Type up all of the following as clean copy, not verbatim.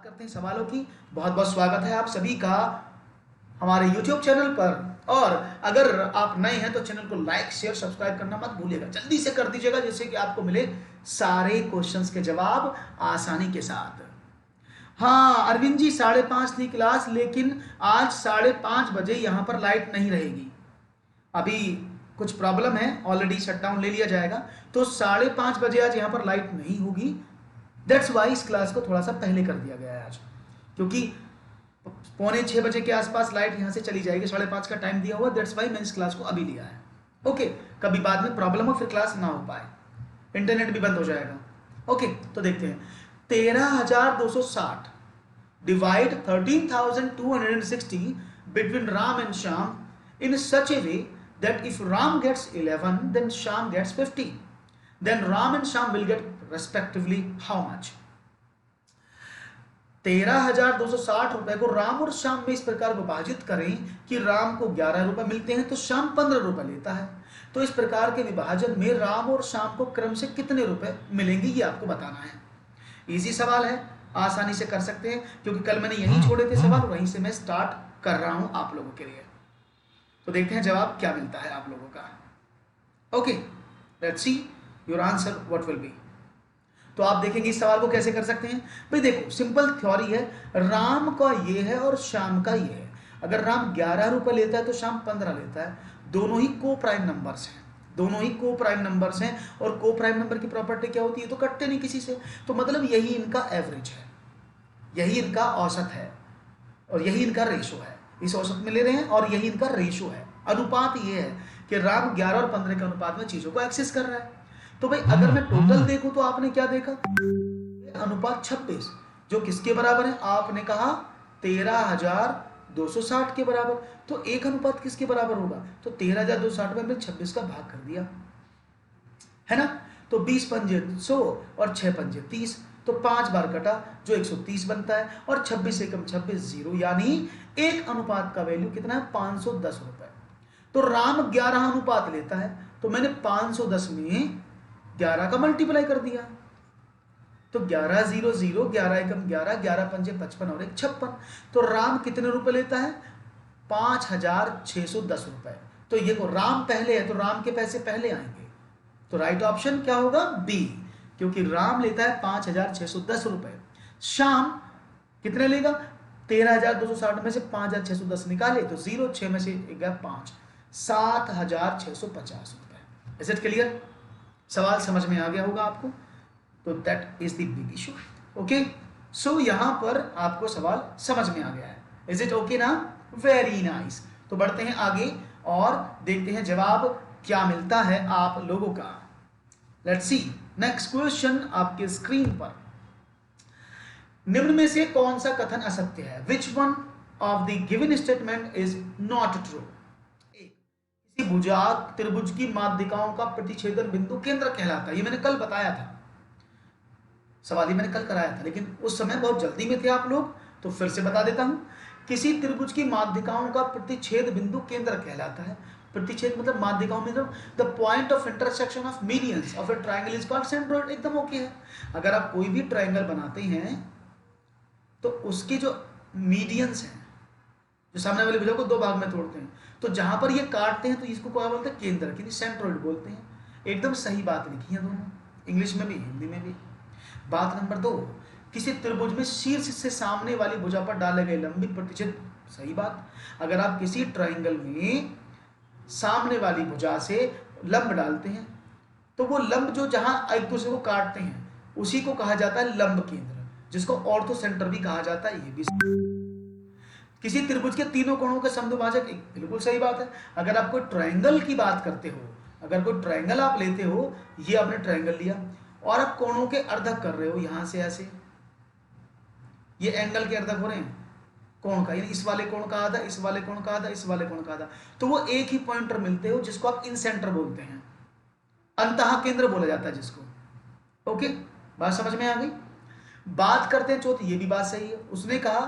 करते हैं सवालों की। बहुत बहुत स्वागत है आप सभी का हमारे YouTube चैनल पर। और अगर आप नए हैं तो चैनल को लाइक शेयर सब्सक्राइब करना मत भूलिएगा, जल्दी से कर दीजिएगा जिससे कि आपको मिले सारे क्वेश्चंस के जवाब आसानी के साथ। हाँ अरविंद जी, 5:30 थी क्लास, लेकिन आज 5:30 बजे यहाँ पर लाइट नहीं रहेगी। अभी कुछ प्रॉब्लम है, ऑलरेडी शटडाउन ले लिया जाएगा, तो 5:30 बजे आज यहाँ पर लाइट नहीं होगी। दैट्स वाई इस क्लास को थोड़ा सा पहले कर दिया गया है आज, क्योंकि 5:45 बजे के आसपास लाइट यहाँ से चली जाएगी। 5:30 का टाइम दिया हुआ, दैट्स वाई मैंने इस क्लास को अभी लिया है। ओके, कभी बाद में प्रॉब्लम हो फिर क्लास ना हो पाए, इंटरनेट भी बंद हो जाएगा। ओके, तो देखते हैं 13,260 divide 13,260 between Ram and Shyam in such A way that if Ram gets 11 then Shyam gets 15, then Ram and Shyam will get respectively how much? 13,260 रुपए को राम और श्याम में इस प्रकार विभाजित करें कि राम को 11 रुपए मिलते हैं तो श्याम 15 रुपए लेता है। तो इस प्रकार के विभाजन में राम और श्याम को क्रम से कितने रुपए मिलेंगे ये आपको बताना है। इजी सवाल है, आसानी से कर सकते हैं, क्योंकि कल मैंने यहीं छोड़े थे सवाल, वहीं से मैं स्टार्ट कर रहा हूं आप लोगों के लिए। तो देखते हैं जवाब क्या मिलता है आप लोगों का। Okay, let's see your answer what will be. तो आप देखेंगे इस सवाल को कैसे कर सकते हैं। भाई देखो, सिंपल थ्योरी है, राम का ये है और श्याम का ये है। अगर राम 11 रुपए लेता है तो श्याम 15 लेता है। दोनों ही को प्राइम नंबर्स हैं, दोनों ही को प्राइम नंबर्स हैं, और को प्राइम नंबर की प्रॉपर्टी क्या होती है, तो कटते नहीं किसी से। तो मतलब यही इनका एवरेज है, यही इनका औसत है, और यही इनका रेशो है। इस औसत में ले रहे हैं और यही इनका रेशो है। अनुपात ये है कि राम 11 और 15 के अनुपात में चीजों को एक्सेस कर रहा है। तो भाई अगर मैं टोटल देखूं तो आपने क्या देखा, अनुपात 26, जो किसके बराबर है, आपने कहा 13,260 के बराबर। तो एक अनुपात किसके बराबर होगा, तो 13,260 में हमने 26 का भाग कर दिया है ना। तो 20 पंजे 100 और 6 पंजे 30, तो 5 बार कटा जो 130 बनता है, और 26 एकम 26 0, यानी एक अनुपात का वैल्यू कितना है, 510 रुपए। तो राम 11 अनुपात लेता है, तो मैंने 510 में 11 का मल्टीप्लाई कर दिया, तो 11 0 0, 11 एकम 11, 11 पंजे 55 और 1 56। तो राम कितने रुपए लेता है, 5,610 रुपए। तो ये को राम पहले है तो राम के पैसे पहले आएंगे, तो राइट ऑप्शन क्या होगा, बी, क्योंकि राम लेता है 5,610 रुपए। श्याम कितने लेगा, 13,260 में से 5,610 निकाले तो 0, 6 में से 1 गया 5, 7,650 रुपए। Is it clear? सवाल समझ में आ गया होगा आपको, तो that is the big issue. Okay, so यहां पर आपको सवाल समझ में आ गया है। इज इट ओके ना? Very nice. तो बढ़ते हैं आगे और देखते हैं जवाब क्या मिलता है आप लोगों का। लेट्स सी नेक्स्ट क्वेश्चन आपके स्क्रीन पर। निम्न में से कौन सा कथन असत्य है? Which one of the given statement is not true? किसी भुजाक त्रिभुज की माध्यिकाओं का प्रतिच्छेदन बिंदु केंद्र कहलाता है। ये मैंने कल बताया था, सवाल ही मैंने कल कराया था, लेकिन उस समय बहुत जल्दी में थे आप लोग, तो फिर से बता देता हूं। किसी त्रिभुज की माध्यिकाओं का प्रतिच्छेद बिंदु केंद्र कहलाता है। प्रतिच्छेद मतलब माध्यिकाओं में the point of intersection of medians of A triangle is called centroid. एकदम ओके है। अगर आप कोई भी ट्रायंगल बनाते हैं तो उसके जो मीडियंस हैं, जो सामने वाली भुजा को दो भाग में तोड़ते हैं, तो जहां पर ये काटते हैं तो इसको क्या बोलते हैं, केंद्र, किसी सेंट्रोइड बोलते हैं। एकदम सही बात लिखी है दोनों, इंग्लिश में भी हिंदी में भी। बात नंबर 2, किसी त्रिभुज में शीर्ष से सामने वाली भुजा पर डाले गए लंबित प्रतिच्छेद, सही बात। अगर आप किसी ट्रायंगल में सामने वाली भुजा से लंब डालते हैं तो वो लंब जो जहां एक दूसरे को काटते हैं उसी को कहा जाता है लंब केंद्र, जिसको ऑर्थो सेंटर भी कहा जाता है। ये भी किसी त्रिभुज के तीनों कोणों के समद्विभाजक, बिल्कुल सही बात है। अगर आप कोई ट्रायंगल की बात करते हो, अगर कोई ट्रायंगल आप लेते हो, ये आपने ट्रायंगल लिया और आप कोणों के अर्धक कर रहे हो, यहां से ऐसे, ये एंगल के अर्धक हो रहे हैं कोण का, यानी इस वाले कोण का आधा, इस वाले कोण का आधा, इस वाले कोण का आधा, तो वो एक ही पॉइंट पर मिलते हो, जिसको आप इन सेंटर बोलते हैं, अंतः केंद्र बोला जाता है जिसको। ओके, बात समझ में आ गई। बात करते हैं चौथी, ये भी बात सही है। उसने कहा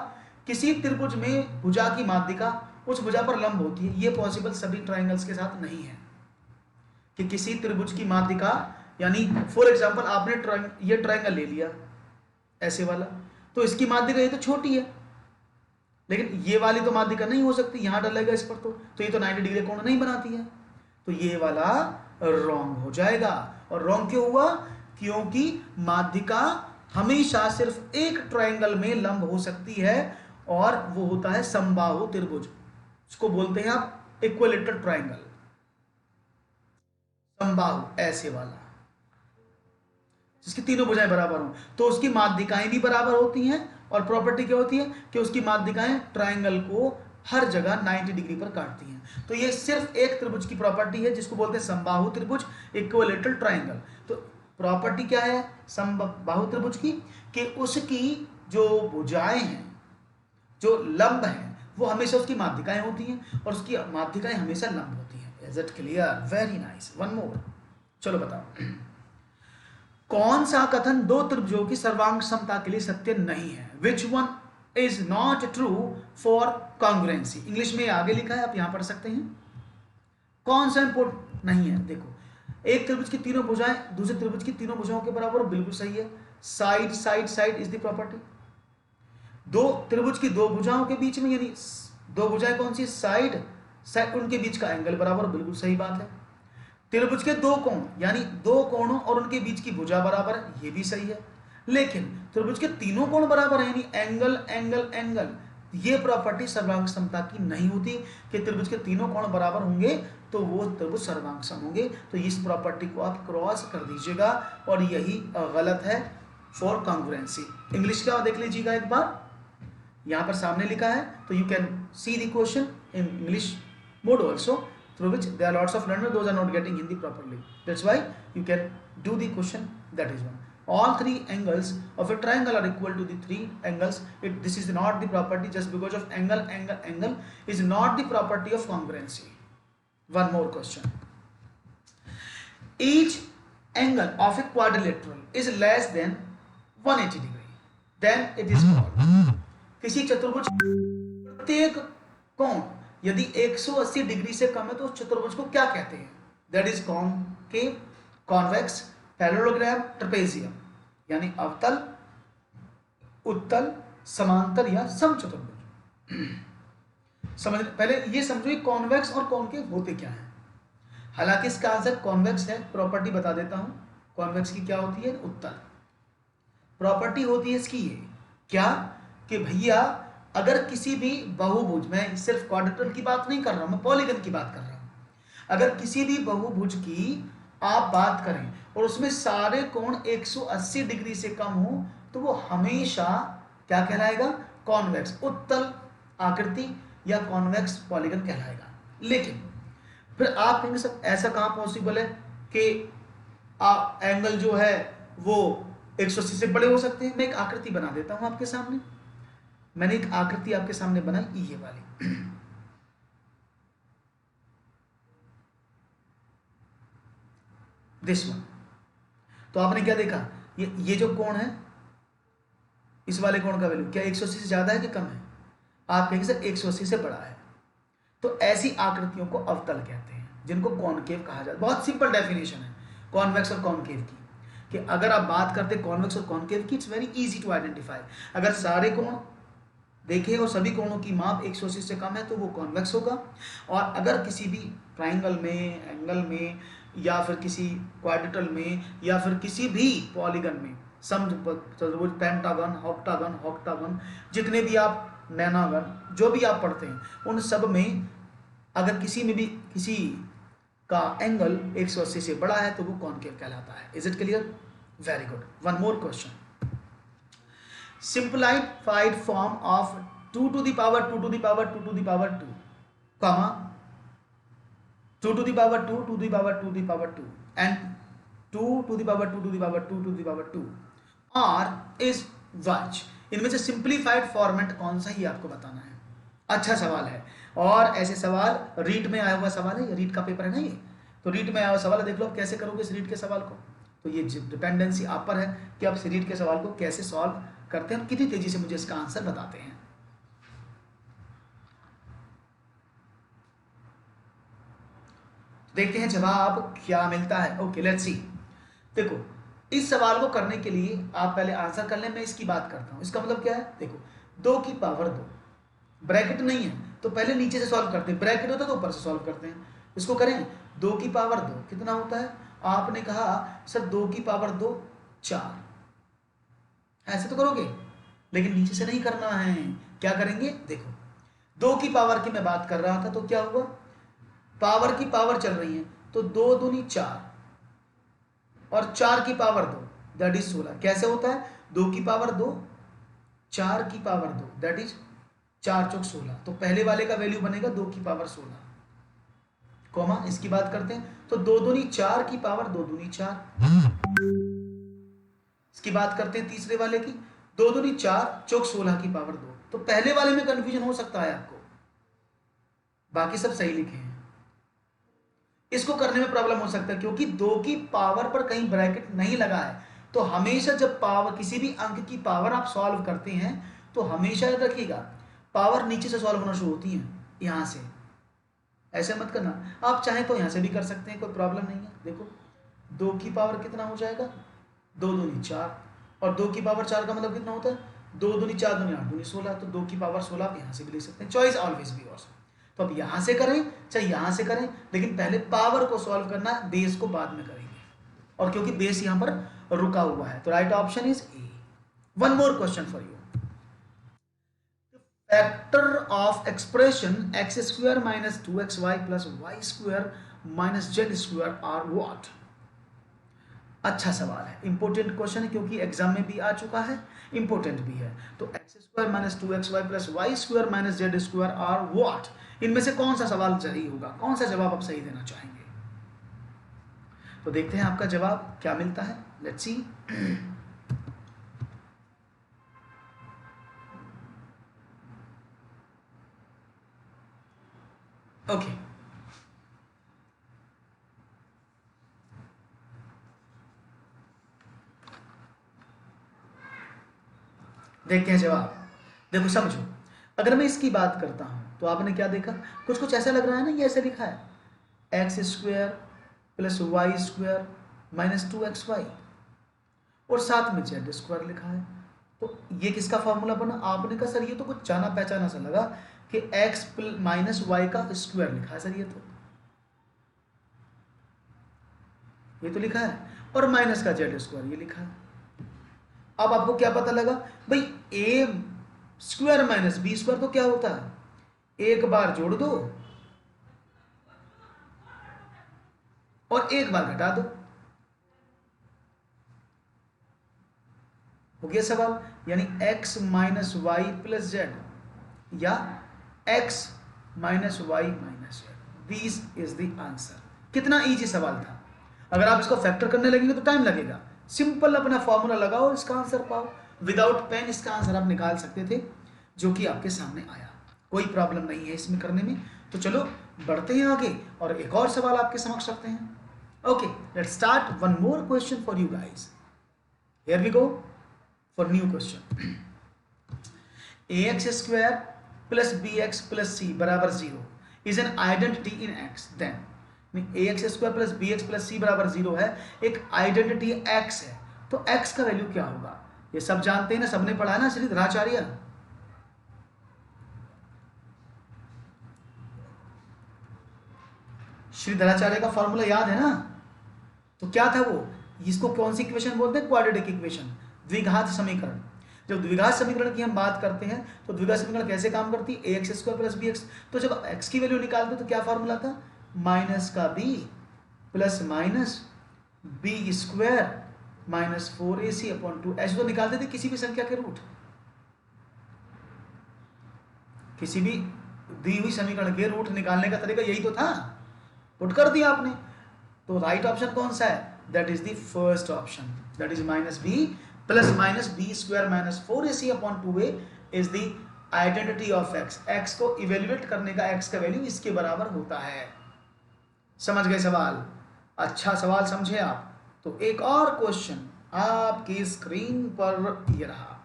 किसी त्रिभुज में भुजा की माध्यिका उस भुजा पर लंब होती है। ये पॉसिबल सभी ट्रायंगल्स के साथ नहीं है कि किसी त्रिभुज की माध्यिका, यानी फॉर एग्जांपल आपने ये ट्रायंगल ले लिया ऐसे वाला, तो इसकी माध्यिका ये तो छोटी है, लेकिन ये वाली तो माध्यिका नहीं हो सकती, यहां डलेगा इस पर, तो ये तो 90 डिग्री कोण नहीं बनाती है, तो ये वाला रॉन्ग हो जाएगा। और रॉन्ग क्यों हुआ? क्योंकि माध्यिका हमेशा सिर्फ एक ट्रायंगल में लंब हो सकती है, और वो होता है समबाहु त्रिभुज, इसको बोलते हैं आप इक्विलेटरल ट्रायंगल, समबाहु ऐसे वाला, जिसकी तीनों भुजाएं बराबर हों, तो उसकी माध्यिकाएं भी बराबर होती हैं। और प्रॉपर्टी क्या होती है कि उसकी माध्यिकाएं ट्रायंगल को हर जगह 90 डिग्री पर काटती हैं। तो ये सिर्फ एक त्रिभुज की प्रॉपर्टी है, जिसको बोलते हैं समबाहु त्रिभुज, इक्विलेटरल ट्रायंगल। तो प्रॉपर्टी क्या है समबाहु त्रिभुज की? कि उसकी जो भुजाएं हैं, जो लंब हैं, वो हमेशा उसकी माध्यिकाएं होती हैं, और उसकी माध्यिकाएं हमेशा लंब होती हैं। Is it clear? Very nice. One more, चलो बताओ, कौन सा कथन दो त्रिभुजों की सर्वांग समता के लिए सत्य नहीं है? Which one is not true for congruency? English में आगे लिखा है, आप यहां पढ़ सकते हैं। कौन सा इंपोर्ट नहीं है? देखो, एक त्रिभुज की तीनों भुजाएं दूसरे त्रिभुज की तीनों भुजाओं के बराबर, बिल्कुल सही है। Side side side is the property. दो त्रिभुज की दो भुजाओं के बीच में, यानी दो भुजाएं कौन सी? साइड साइड, उनके बीच का एंगल बराबर, बिल्कुल सही बात है। त्रिभुज के दो कोण, यानी दो कोणों और उनके बीच की भुजा बराबर है, ये भी सही है। लेकिन त्रिभुज के तीनों कोण बराबर है, यानी एंगल एंगल एंगल, ये प्रॉपर्टी सर्वांग समता की नहीं होती कि त्रिभुज के तीनों कोण बराबर होंगे तो वो त्रिभुज सर्वांग सम होंगे। तो इस प्रॉपर्टी को आप क्रॉस कर दीजिएगा, और यही गलत है फॉर कॉन्ग्रुएंसी। इंग्लिश का देख लीजिएगा एक बार, यहां पर सामने लिखा है, तो you can see the question in English mode also, through which there are lots of learners, those are not getting Hindi properly. That's why you can do the question, that is one. All three angles of a triangle are equal to the three angles. This is not the property, just because of angle angle angle is not the property of congruency. One more question. Each angle of a quadrilateral is less than 180 degree, then it is called. किसी चतुर्भुज प्रत्येक कोण यदि 180 degree से कम है तो उस चतुर्भुज को क्या कहते हैं? That is concave, convex, parallelogram, trapezium, यानी अवतल, उत्तल, समांतर या समचतुर्भुज। समझ, पहले ये समझो कॉन्वेक्स और कॉनकेव होते क्या है। हालांकि इसका आंसर कॉन्वेक्स है, प्रॉपर्टी बता देता हूं। कॉन्वेक्स की क्या होती है? उत्तल। प्रॉपर्टी होती है इसकी ये क्या कि भैया अगर किसी भी बहुभुज, मैं सिर्फ क्वाड्रेटल की बात नहीं कर रहा हूं, मैं पॉलीगन की बात कर रहा हूं। अगर किसी भी बहुभुज की आप बात करें और उसमें सारे कोण 180 डिग्री से कम हो, तो वो हमेशा क्या कहलाएगा? कॉन्वेक्स, उत्तल आकृति या कॉन्वेक्स पॉलीगन कहलाएगा। लेकिन फिर आप कहेंगे सर ऐसा कहां पॉसिबल है कि एंगल जो है वो 180 से बड़े हो सकते हैं? मैं एक आकृति बना देता हूं आपके सामने। मैंने एक आकृति आपके सामने बनाई, ये वाली। This one. तो आपने क्या देखा? ये जो कोण है, इस वाले कोण का वैल्यू क्या 180 से ज्यादा है कि कम है? आप कहेंगे सर 180 से बड़ा है। तो ऐसी आकृतियों को अवतल कहते हैं, जिनको कॉनकेव कहा जाता है। बहुत सिंपल डेफिनेशन है कॉन्वेक्स और कॉनकेव की, कि अगर आप बात करते कॉन्वेक्स और कॉनकेव की, it's very easy to identify. अगर सारे कोण देखें और सभी कोणों की माप 180 से कम है तो वो कॉन्वेक्स होगा। और अगर किसी भी ट्राइंगल में, एंगल में, या फिर किसी क्वाड्रेटल में, या फिर किसी भी पॉलीगन में, समचतुर्भुज, पेंटागन, ऑक्टागन, जितने भी आप नैनागन, जो भी आप पढ़ते हैं, उन सब में अगर किसी में भी किसी का एंगल 180 से बड़ा है तो वो कॉनकेव कहलाता है। Is it clear? Very good. One more question. Simplified form of 2 to the power 2 to the power 2 to the power 2, comma 2 to the power 2 to the power 2 to the power 2 and 2 to the power 2 to the power 2 to the power 2 or is which? इनमें से simplified format कौन सा ही आपको बताना है। अच्छा सवाल है, और ऐसे सवाल रीट में आया हुआ सवाल है, रीट का पेपर है ना ये, तो रीट में आया हुआ सवाल है। देख लो आप कैसे करोगे इस रीट के सवाल को। तो ये डिपेंडेंसी आप पर है कि आप इस रीट के सवाल को कैसे सॉल्व करते हैं, कितनी तेजी से मुझे इसका आंसर बताते हैं। देखते हैं जवाब क्या मिलता है। Okay, let's see. देखो, इस सवाल को करने के लिए आप पहले आंसर कर लें, मैं इसकी बात करता हूं। इसका मतलब क्या है, देखो 2 की पावर 2, ब्रैकेट नहीं है तो पहले नीचे से सॉल्व करते हैं, ब्रैकेट होता तो ऊपर से सॉल्व करते हैं। इसको करें 2 की पावर 2 कितना होता है, आपने कहा सर 2 की पावर 2 4, ऐसे तो करोगे, लेकिन नीचे से नहीं करना है। क्या करेंगे, देखो 2 की पावर की मैं बात कर रहा था, तो क्या हुआ, पावर की पावर चल रही है, तो 2 दूनी 4 और 4 की पावर 2 दैट इज 16। कैसे होता है, 2 की पावर 2 4 की पावर 2 दैट इज 4 चौक 16। तो पहले वाले का वैल्यू बनेगा 2 की पावर 16, कॉमा इसकी बात करते हैं, तो 2 दूनी 4 की पावर 2 दूनी 4। इसकी बात करते हैं तीसरे वाले की, 2 दूनी 4 चौक 16 की पावर 2। तो पहले वाले में कंफ्यूजन हो सकता है आपको, बाकी सब सही लिखे हैं। इसको करने में प्रॉब्लम हो सकता है क्योंकि 2 की पावर पर कहीं ब्रैकेट नहीं लगा है। तो हमेशा जब पावर, किसी भी अंक की पावर आप सॉल्व करते हैं तो हमेशा याद रखिएगा पावर नीचे से सॉल्व होना शुरू होती है, यहां से। ऐसे मत करना, आप चाहें तो यहां से भी कर सकते हैं, कोई प्रॉब्लम नहीं है। देखो 2 की पावर कितना हो जाएगा, 2 दूनी 4 और 2 की पावर 4 का मतलब कितना होता है, 2 दूनी 4 दूनी 8 दूनी 16। तो 2 की पावर 16 आप यहां से भी ले सकते हैं, चॉइस ऑलवेज बी योर्स। तो अब यहां से करें चाहे यहां से करें, लेकिन पहले पावर को सॉल्व करना, बेस को बाद में करेंगे। और क्योंकि बेस यहां पर रुका हुआ है, तो right option is A. One more question for you, factor of expression x square minus 2xy plus y square minus z square are what. अच्छा सवाल है, इंपॉर्टेंट क्वेश्चन है क्योंकि एग्जाम में भी आ चुका है, इंपॉर्टेंट भी है। तो x square minus 2xy plus y square minus z square are what, इनमें से कौन सा सवाल सही होगा, कौन सा जवाब आप सही देना चाहेंगे। तो देखते हैं आपका जवाब क्या मिलता है, लेट्स सी। ओके, देखते हैं जवाब। देखो समझो, अगर मैं इसकी बात करता हूं तो आपने क्या देखा, कुछ कुछ ऐसा लग रहा है ना, ये ऐसे लिखा है x square plus y square minus 2xy और साथ में जेड स्क्वायर लिखा है। तो ये किसका फॉर्मूला बना, आपने कहा सर ये तो कुछ जाना पहचाना सा लगा कि एक्स माइनस वाई का स्क्वायर लिखा है सर, ये तो लिखा है, और माइनस का जेड स्क्वायर ये लिखा है। अब आपको क्या पता लगा भाई, ए स्क्वायर माइनस बी स्क्वायर तो क्या होता है, एक बार जोड़ दो और एक बार घटा दो, हो गया सवाल। यानी x minus y plus z या x minus y minus z, this is the answer. कितना इजी सवाल था। अगर आप इसको फैक्टर करने लगेंगे तो टाइम लगेगा, सिंपल अपना फॉर्मूला लगाओ, इसका आंसर पाओ। विदाउट पेन इसका आंसर आप निकाल सकते थे, जो कि आपके सामने आया। कोई प्रॉब्लम नहीं है इसमें करने में। तो चलो बढ़ते हैं आगे और एक और सवाल आपके समक्ष रखते हैं। Okay, let's start one more question for you guys. Here we go for new question. ax square plus bx plus c बराबर 0 is an identity in x, then ax square plus bx plus c बराबर 0 है, एक identity x है, तो x का value क्या होगा। ये सब जानते हैं ना, सबने पढ़ा है ना श्रीधराचार्य। श्रीधराचार्य का फॉर्मूला याद है ना, तो क्या था वो, इसको कौन सी इक्वेशन बोलते हैं, क्वाड्रेटिक इक्वेशन, द्विघात समीकरण। जब द्विघात समीकरण की हम बात करते हैं तो द्विघात समीकरण कैसे काम करती है, ax स्क्वायर प्लस bx। तो जब x की वैल्यू निकालते तो क्या फॉर्मूला था, माइनस का b plus minus b square minus 4ac upon 2। ऐसे तो निकालते थे किसी भी संख्या के रूट, किसी भी दी हुई समीकरण के रूट निकालने का तरीका यही तो था, पुट कर दिया आपने। तो राइट ऑप्शन कौन सा है, that is the first option, that is minus b plus minus b square minus 4ac upon 2a is the identity of x। x को इवेल्युएट करने का x का वैल्यू इसके बराबर होता है। समझ गए सवाल, अच्छा सवाल समझे आप। तो एक और क्वेश्चन आपकी स्क्रीन पर ये रहा।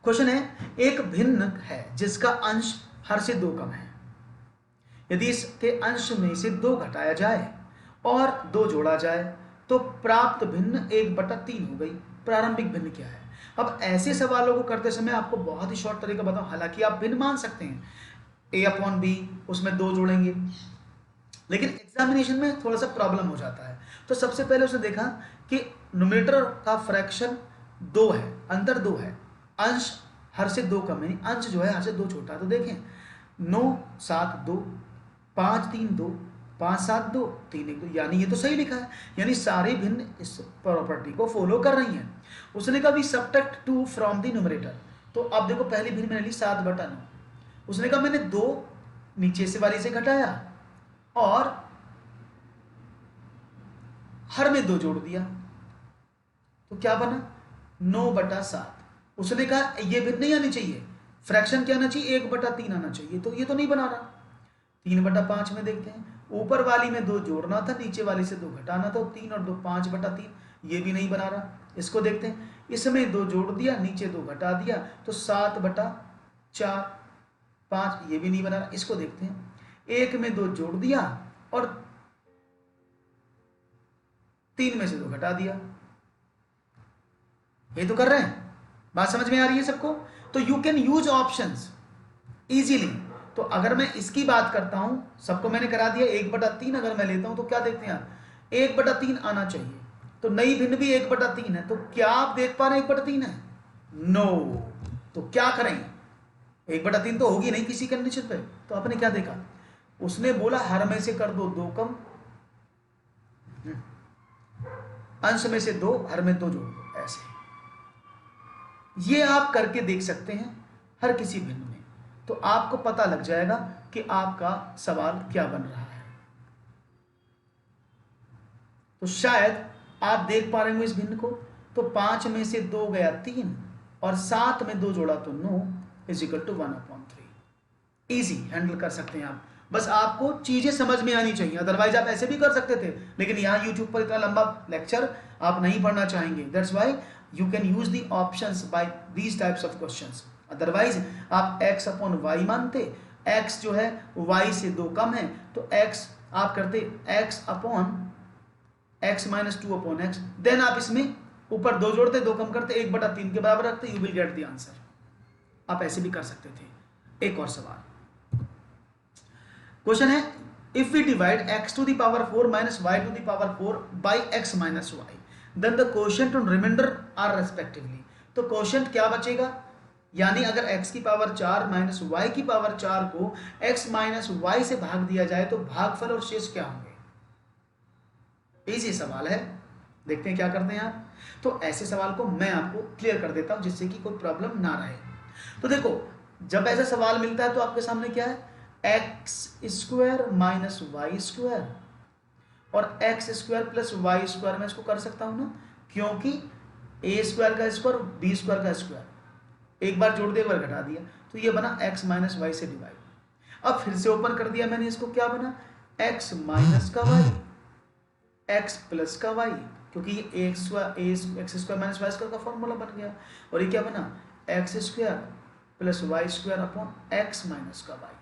क्वेश्चन है, एक भिन्न है जिसका अंश हर से 2 कम है, यदि इसके अंश में से 2 घटाया जाए और 2 जोड़ा जाए तो प्राप्त भिन्न 1/3 हो गई। प्रारंभिक भिन्न क्या है? अब ऐसे सवालों को करते समय आपको बहुत ही शॉर्ट तरीका बताऊं, हालांकि आप भिन्न मान सकते हैं, a/b, उसमें 2 जोड़ेंगे, लेकिन एग्जामिनेशन में थोड़ा सा प्रॉब्लम हो जाता है। तो सबसे पहले उसने देखा कि न्यूमरेटर का फ्रैक्शन 2 है, अंतर 2 है, अंश हर से 2 कम, यानी अंश जो है हर से 2 छोटा है। तो देखें 9 7 2, 5 3 2, 5 7 2, 3 1 2, यानी ये तो सही लिखा है, यानी सारी भिन्न इस प्रॉपर्टी को फॉलो कर रही हैं। उसने कहा we subtract 2 from the numerator. तो अब देखो पहली भिन्न मैंने ली 7/9। उसने कहा मैंने 2 नीचे से वाली से घटाया और हर में 2 जोड़ दिया, तो क्या बना 9/7। उसने कहा ये भिन्न नहीं आनी चाहिए, फ्रैक्शन क्या आना चाहिए, 1/3 आना चाहिए, तो ये तो नहीं बना रहा। 3/5 में देखते हैं, ऊपर वाली में 2 जोड़ना था, नीचे वाली से 2 घटाना था, 3 और 2 5/3, ये भी नहीं बना रहा। इसको देखते हैं, इसमें 2 जोड़ दिया, नीचे 2 घटा दिया, तो 7/4 5, ये भी नहीं बना रहा। इसको देखते हैं, 1 में 2 जोड़ दिया और 3 में से 2 घटा दिया, ये तो कर रहे हैं। बात समझ में आ रही है सबको? तो you can use options easily. तो अगर मैं इसकी बात करता हूं, सबको मैंने करा दिया, 1/3 अगर मैं लेता हूं तो क्या देखते हैं आप, 1/3 आना चाहिए। तो नई भिन्न भी 1/3 है, तो क्या आप देख पा रहे हैं 1/3 है? नो। तो क्या करें, 1/3 तो होगी नहीं किसी कंडीशन पे। तो आपने क्या देखा, उसने बोला हर में से कर दो 2 कम, अंश में से 2, हर में 2 जोड़ दो, ऐसे। ये आप करके देख सकते हैं हर किसी भिन्न में, तो आपको पता लग जाएगा कि आपका सवाल क्या बन रहा है। तो शायद आप देख पा रहे हो इस भिन्न को, तो 5 में से 2 गया 3 और 7 में 2 जोड़ा तो 9 = 1/3। इजी हैंडल कर सकते हैं आप, बस आपको चीजें समझ में आनी चाहिए। अदरवाइज आप ऐसे भी कर सकते थे, लेकिन यहाँ यूट्यूब पर इतना लंबा लेक्चर आप नहीं पढ़ना चाहेंगे। That's why you can use the options by these types of questions. Otherwise आप x/y मानते, x जो है y से 2 कम है, तो x आप करते x/x - 2/x, देन आप इसमें ऊपर 2 जोड़ते, 2 कम करते, 1/3 के बराबर रखते, you will get the answer. आप ऐसे भी कर सकते थे। एक और सवाल, क्वेश्चन है if we divide x⁴ - y⁴ by x - y, then the quotient and remainder are respectively। तो क्वोशिएंट क्या बचेगा, यानी अगर x की पावर 4 माइनस y की पावर 4 को x माइनस y से भाग दिया जाए तो भागफल और शेष क्या होंगे। इजी सवाल है, देखते हैं क्या करते हैं आप। तो ऐसे सवाल को मैं आपको क्लियर कर देता हूं जिससे कि कोई प्रॉब्लम ना रहे। तो देखो जब ऐसा सवाल मिलता है तो आपके सामने क्या है, x² माइनस y² और x² प्लस y², मैं इसको कर सकता हूं ना, क्योंकि a² का स्क्वायर b² का स्क्वायर, एक बार जोड़ दिया एक बार घटा दिया, तो ये बना x माइनस वाई से डिवाइड। अब फिर से ओपन कर दिया मैंने इसको, क्या बना x माइनस का y, x प्लस का y, क्योंकि ये x² माइनस y² का फॉर्मूला बन गया। और ये क्या बना x² plus y² upon x minus का y।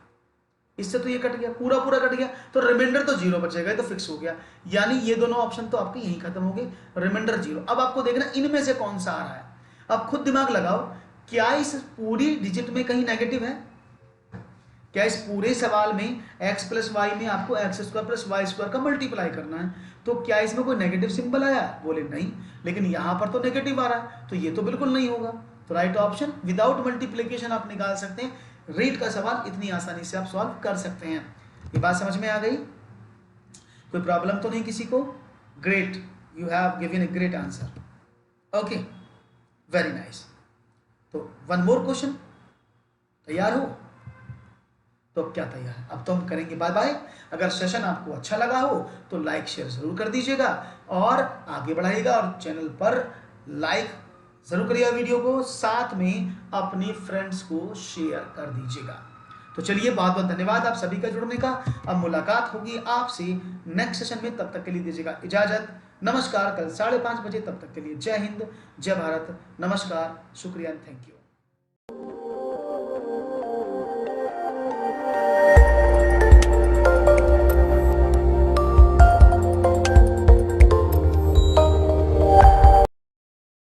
इससे तो ये कट गया, पूरा पूरा कट गया, तो रिमाइंडर तो 0 बचेगा, तो फिक्स हो गया। यानी ये दोनों ऑप्शन तो आपके यहीं खत्म हो गए, रिमाइंडर 0। अब आपको देखना इनमें से कौन सा आ रहा है, अब खुद दिमाग लगाओ, क्या इस पूरी डिजिट में कहीं नेगेटिव है? क्या इस पूरे सवाल में x प्लस वाई में आपको x² प्लस y² का मल्टीप्लाई करना है, तो क्या इसमें कोई नेगेटिव सिंबल आया? बोले नहीं, लेकिन यहां पर तो नेगेटिव आ रहा है, तो ये तो बिल्कुल नहीं होगा। तो राइट ऑप्शन विदाउट मल्टीप्लीकेशन आप निकाल सकते हैं। रीड का सवाल इतनी आसानी से आप सॉल्व कर सकते हैं। ये बात समझ में आ गई? कोई प्रॉब्लम तो नहीं किसी को? Great, you have given a great answer. Okay, very nice. तो वन मोर क्वेश्चन, तैयार हो? तो क्या तैयार है? अब तो हम करेंगे बाय बाय। अगर सेशन आपको अच्छा लगा हो तो लाइक शेयर जरूर कर दीजिएगा और आगे बढ़ाइएगा, और चैनल पर लाइक जरूर करिएगा वीडियो को, साथ में अपने फ्रेंड्स को शेयर कर दीजिएगा। तो चलिए, बहुत बहुत धन्यवाद आप सभी का जुड़ने का। अब मुलाकात होगी आपसे नेक्स्ट सेशन में, तब तक के लिए दीजिएगा इजाजत। नमस्कार, कल 5:30 बजे, तब तक के लिए जय हिंद, जय भारत, नमस्कार, शुक्रिया, थैंक यू।